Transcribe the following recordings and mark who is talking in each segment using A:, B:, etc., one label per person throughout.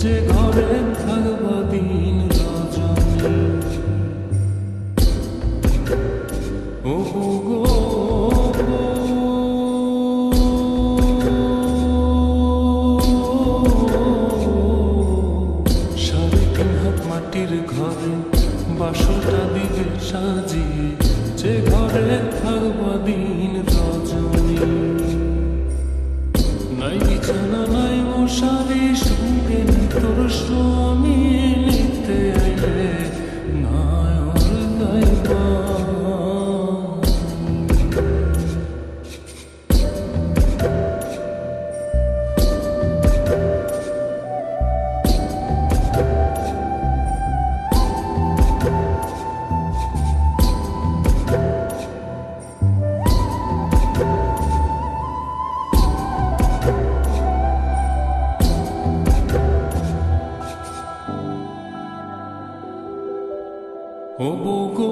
A: যে ঘরে থাকবা দিন রজনী। ও গো সাড়ে তিন হাত মাটির ঘরে বাসটা দিবে সাজিয়ে, যে ঘরে থাকবা দিন রজনী। নাই বিছানা নাই মশারি, সঙ্গে তোর স্বামী নিতে আইলে নায়র যাইবা। ও গো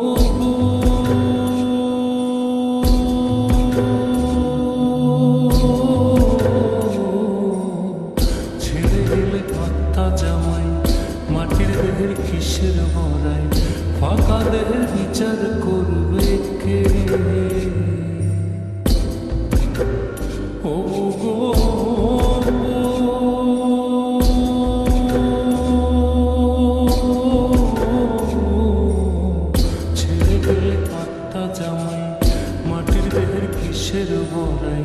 A: ছেড়ে গেলে পাত্তা জামাই, মাটির দেহের কিসের ভরাই, ফাঁকা দেহের বিচার করবে কে? ও গো জামাই, মাটির দেহের কিসের ভরাই,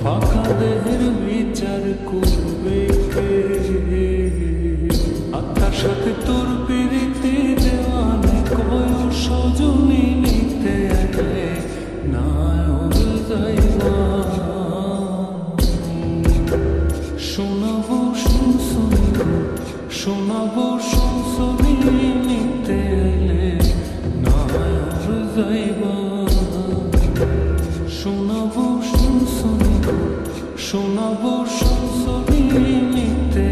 A: ফাঁকা দেহের বিচার করবে কে? আত্মার সাথে তোর পিরিতি দেওয়ানে কয় সজনী নিতে আইলে নায়র যাইবা। শোনাবো শুনছনি গো, শোনাবো শুনছনি নিতে আইলে নায়র যাইবা। শোনাবো শুনছনি গো, শোনাবো শুনছনি নিতে